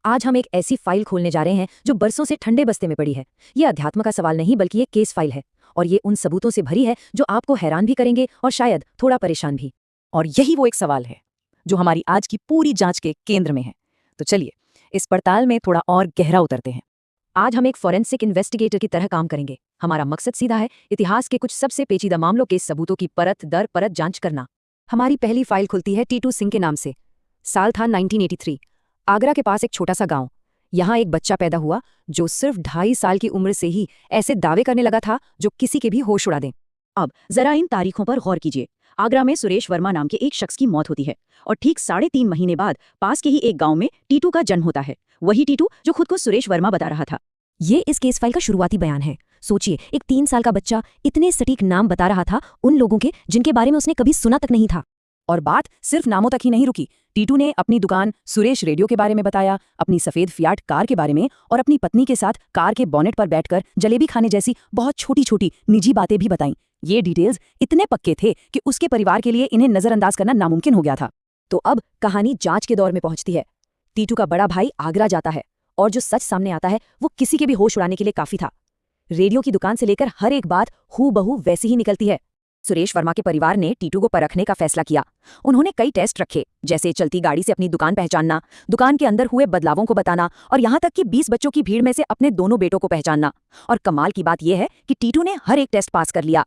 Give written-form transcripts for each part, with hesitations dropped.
आज हम एक ऐसी फाइल खोलने जा रहे हैं जो बरसों से ठंडे बस्ते में पड़ी है। ये अध्यात्म का सवाल नहीं बल्कि एक केस फाइल है, और ये उन सबूतों से भरी है जो आपको हैरान भी करेंगे और शायद थोड़ा परेशान भी। और यही वो एक सवाल है जो हमारी आज की पूरी जांच के केंद्र में है। तो चलिए इस पड़ताल में थोड़ा और गहरा उतरते हैं। आज हम एक फॉरेंसिक इन्वेस्टिगेटर की तरह काम करेंगे। हमारा मकसद सीधा है, इतिहास के कुछ सबसे पेचीदा मामलों के सबूतों की परत दर परत जांच करना। हमारी पहली फाइल खुलती है टीटू सिंह के नाम से। साल था 1983। आगरा के पास एक छोटा सा गांव। यहाँ एक बच्चा पैदा हुआ जो सिर्फ 2.5 साल की उम्र से ही ऐसे दावे करने लगा था जो किसी के भी होश उड़ा दें। अब जरा इन तारीखों पर गौर कीजिए। आगरा में सुरेश वर्मा नाम के एक शख्स की मौत होती है और ठीक 3.5 महीने बाद पास के ही एक गांव में टीटू का जन्म होता है। वही टीटू जो खुद को सुरेश वर्मा बता रहा था। ये इस केस फाइल का शुरुआती बयान है। सोचिए, एक 3 साल का बच्चा इतने सटीक नाम बता रहा था उन लोगों के जिनके बारे में उसने कभी सुना तक नहीं था। और बात सिर्फ नामों तक ही नहीं रुकी। टीटू ने अपनी दुकान सुरेश रेडियो के बारे में बताया, अपनी सफेद फियाट कार के बारे में और अपनी पत्नी के साथ कार के बोनेट पर बैठकर जलेबी खाने जैसी बहुत छोटी छोटी निजी बातें भी बताईं। ये डिटेल्स इतने पक्के थे कि उसके परिवार के लिए इन्हें नजरअंदाज करना नामुमकिन हो गया था। तो अब कहानी जांच के दौर में पहुंचती है। टीटू का बड़ा भाई आगरा जाता है और जो सच सामने आता है वो किसी के भी होश उड़ाने के लिए काफी था। रेडियो की दुकान से लेकर हर एक बात हूबहू वैसी ही निकलती है। सुरेश वर्मा के परिवार ने टीटू को परखने का फैसला किया। उन्होंने कई टेस्ट रखे, जैसे चलती गाड़ी से अपनी दुकान पहचानना, दुकान के अंदर हुए बदलावों को बताना और यहाँ तक कि 20 बच्चों की भीड़ में से अपने दोनों बेटों को पहचानना। और कमाल की बात यह है कि टीटू ने हर एक टेस्ट पास कर लिया।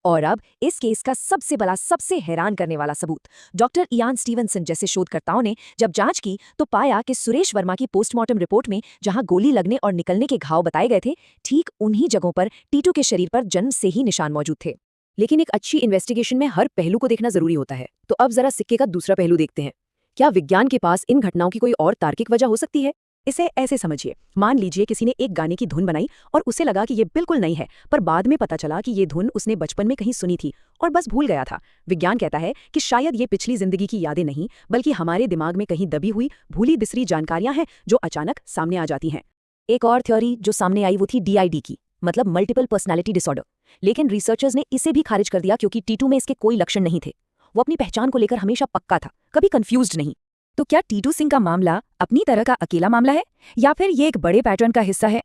और अब इस केस का सबसे बड़ा, सबसे हैरान करने वाला सबूत। डॉक्टर इयान स्टीवनसन जैसे शोधकर्ताओं ने जब जांच की तो पाया कि सुरेश वर्मा की पोस्टमार्टम रिपोर्ट में जहां गोली लगने और निकलने के घाव बताए गए थे, ठीक उन्हीं जगहों पर टीटू के शरीर पर जन्म से ही निशान मौजूद थे। लेकिन एक अच्छी इन्वेस्टिगेशन में हर पहलू को देखना जरूरी होता है। तो अब जरा सिक्के का दूसरा पहलू देखते हैं। क्या विज्ञान के पास इन घटनाओं की कोई और तार्किक वजह हो सकती है? इसे ऐसे समझिए, मान लीजिए किसी ने एक गाने की धुन बनाई और उसे लगा कि ये बिल्कुल नई है, पर बाद में पता चला कि ये धुन उसने बचपन में कहीं सुनी थी और बस भूल गया था। विज्ञान कहता है कि शायद ये पिछली जिंदगी की यादें नहीं बल्कि हमारे दिमाग में कहीं दबी हुई भूली बिसरी जानकारियां हैं जो अचानक सामने आ जाती हैं। एक और थ्योरी जो सामने आई वो थी DID की, मतलब मल्टीपल पर्सनैलिटी डिसऑर्डर। लेकिन रिसर्चर्स ने इसे भी खारिज कर दिया क्योंकि टीटू में इसके कोई लक्षण नहीं थे। वो अपनी पहचान को लेकर हमेशा पक्का था, कभी कंफ्यूज्ड नहीं। तो क्या टीटू सिंह का मामला अपनी तरह का अकेला मामला है या फिर ये एक बड़े पैटर्न का हिस्सा है?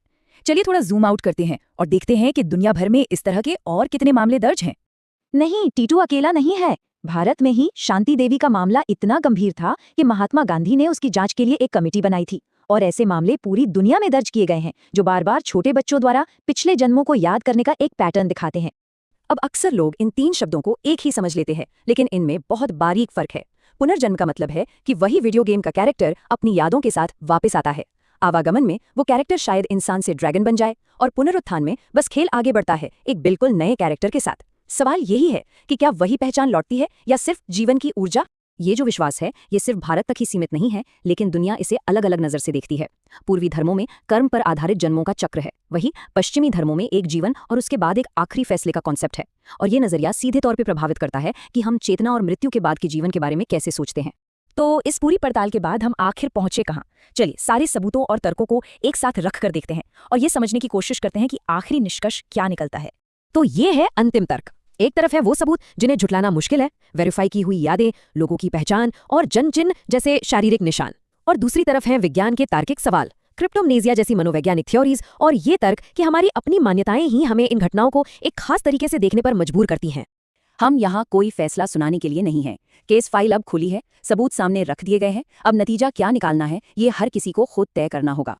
चलिए थोड़ा जूम आउट करते हैं और देखते हैं कि दुनिया भर में इस तरह के और कितने मामले दर्ज हैं। नहीं, टीटू अकेला नहीं है। भारत में ही शांति देवी का मामला इतना गंभीर था कि महात्मा गांधी ने उसकी जांच के लिए एक कमेटी बनाई थी। और ऐसे मामले पूरी दुनिया में दर्ज किए गए हैं जो बार बार छोटे बच्चों द्वारा पिछले जन्मों को याद करने का एक पैटर्न दिखाते हैं। अब अक्सर लोग इन 3 शब्दों को एक ही समझ लेते हैं, लेकिन इनमें बहुत बारीक फर्क है। पुनर्जन्म का मतलब है कि वही वीडियो गेम का कैरेक्टर अपनी यादों के साथ वापस आता है। आवागमन में वो कैरेक्टर शायद इंसान से ड्रैगन बन जाए, और पुनरुत्थान में बस खेल आगे बढ़ता है एक बिल्कुल नए कैरेक्टर के साथ। सवाल यही है कि क्या वही पहचान लौटती है या सिर्फ जीवन की ऊर्जा? ये जो विश्वास है ये सिर्फ भारत तक ही सीमित नहीं है, लेकिन दुनिया इसे अलग अलग नजर से देखती है। पूर्वी धर्मों में कर्म पर आधारित जन्मों का चक्र है, वही पश्चिमी धर्मों में एक जीवन और उसके बाद एक आखिरी फैसले का कॉन्सेप्ट है। और ये नजरिया सीधे तौर पर प्रभावित करता है कि हम चेतना और मृत्यु के बाद के जीवन के बारे में कैसे सोचते हैं। तो इस पूरी पड़ताल के बाद हम आखिर पहुंचे कहाँ? चलिए सारे सबूतों और तर्कों को एक साथ रख कर देखते हैं और ये समझने की कोशिश करते हैं कि आखिरी निष्कर्ष क्या निकलता है। तो ये है अंतिम तर्क। एक तरफ है वो सबूत जिन्हें झुटलाना मुश्किल है, वेरीफाई की हुई यादें, लोगों की पहचान और जन्म चिन्ह जैसे शारीरिक निशान। और दूसरी तरफ है विज्ञान के तार्किक सवाल, क्रिप्टोमनेजिया जैसी मनोवैज्ञानिक थ्योरीज और ये तर्क कि हमारी अपनी मान्यताएं ही हमें इन घटनाओं को एक खास तरीके से देखने पर मजबूर करती हैं। हम यहाँ कोई फैसला सुनाने के लिए नहीं है। केस फाइल अब खुली है, सबूत सामने रख दिए गए हैं। अब नतीजा क्या निकालना है ये हर किसी को खुद तय करना होगा।